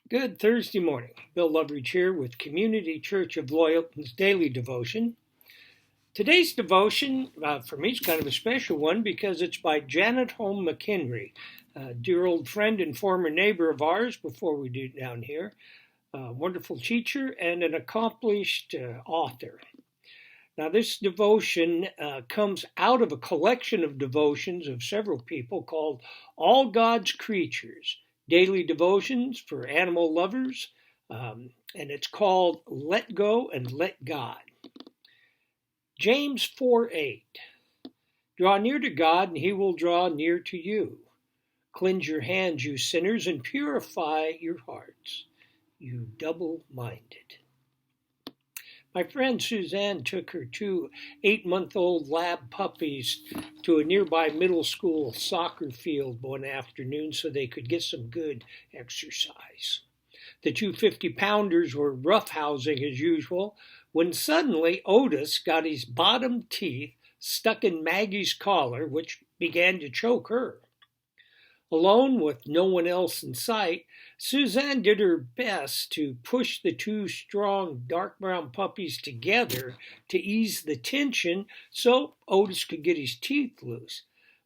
Good Thursday morning. Bill Loveridge here with Community Church of Loyalton's Daily Devotion. Today's devotion, for me, is kind of a special one because it's by Janet Holm McHenry, a dear old friend and former neighbor of ours before we do down here, a wonderful teacher and an accomplished author. Now, this devotion comes out of a collection of devotions of several people called All God's Creatures, Daily Devotions for Animal Lovers, and it's called Let Go and Let God. James 4:8. Draw near to God, and he will draw near to you. Cleanse your hands, you sinners, and purify your hearts, you double-minded. My friend Suzanne took her two 8-month-old lab puppies to a nearby middle school soccer field one afternoon so they could get some good exercise. The two 50-pounders were roughhousing as usual when suddenly Otis got his bottom teeth stuck in Maggie's collar, which began to choke her. Alone with no one else in sight, Suzanne did her best to push the two strong dark brown puppies together to ease the tension so Otis could get his teeth loose.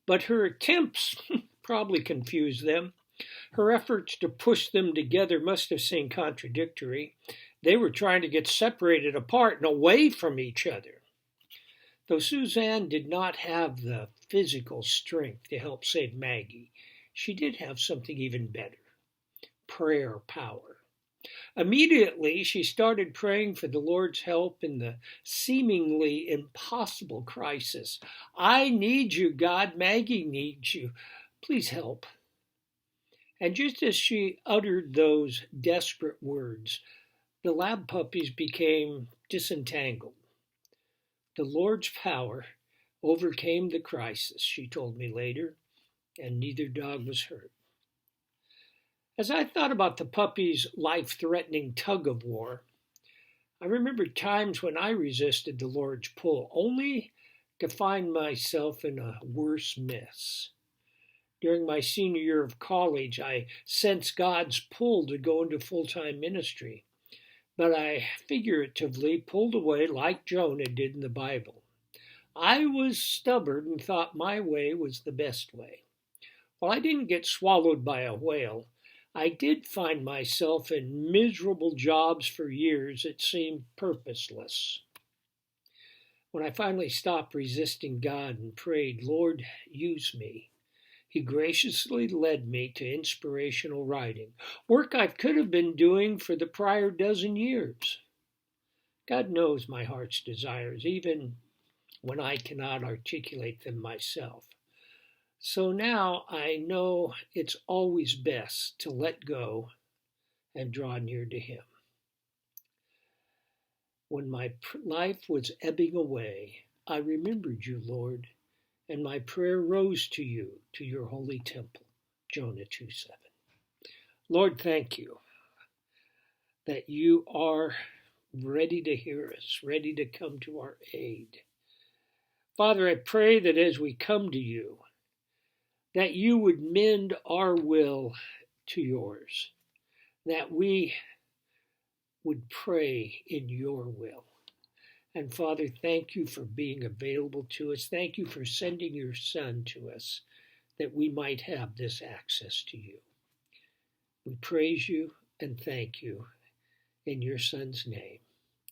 But her attempts probably confused them. Her efforts to push them together must have seemed contradictory. They were trying to get separated apart and away from each other. Though Suzanne did not have the physical strength to help save Maggie, she did have something even better: prayer power. Immediately, she started praying for the Lord's help in the seemingly impossible crisis. I need you, God. Maggie needs you. Please help. And just as she uttered those desperate words, the lab puppies became disentangled. The Lord's power overcame the crisis, she told me later, and neither dog was hurt. As I thought about the puppy's life-threatening tug-of-war, I remembered times when I resisted the Lord's pull, only to find myself in a worse mess. During my senior year of college, I sensed God's pull to go into full-time ministry, but I figuratively pulled away like Jonah did in the Bible. I was stubborn and thought my way was the best way. While I didn't get swallowed by a whale, I did find myself in miserable jobs for years that seemed purposeless. When I finally stopped resisting God and prayed, Lord, use me, He graciously led me to inspirational writing, work I could have been doing for the prior dozen years. God knows my heart's desires, even when I cannot articulate them myself. So now I know it's always best to let go and draw near to Him. When my life was ebbing away, I remembered you, Lord, and my prayer rose to you, to your holy temple. Jonah 2:7. Lord, thank you that you are ready to hear us, ready to come to our aid. Father, I pray that as we come to you, that you would mend our will to yours, that we would pray in your will. And Father, thank you for being available to us. Thank you for sending your Son to us, that we might have this access to you. We praise you and thank you in your Son's name.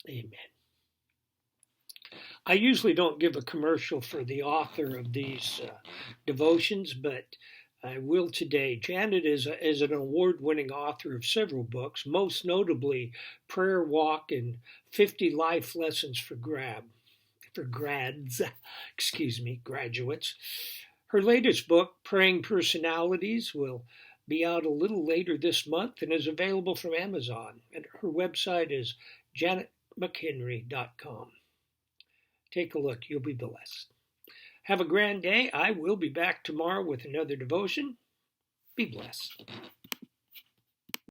Amen. I usually don't give a commercial for the author of these devotions, but I will today. Janet is an award-winning author of several books, most notably Prayer Walk and 50 Life Lessons for graduates. Her latest book, Praying Personalities, will be out a little later this month and is available from Amazon. And her website is janetmchenry.com. Take a look. You'll be blessed. Have a grand day. I will be back tomorrow with another devotion. Be blessed.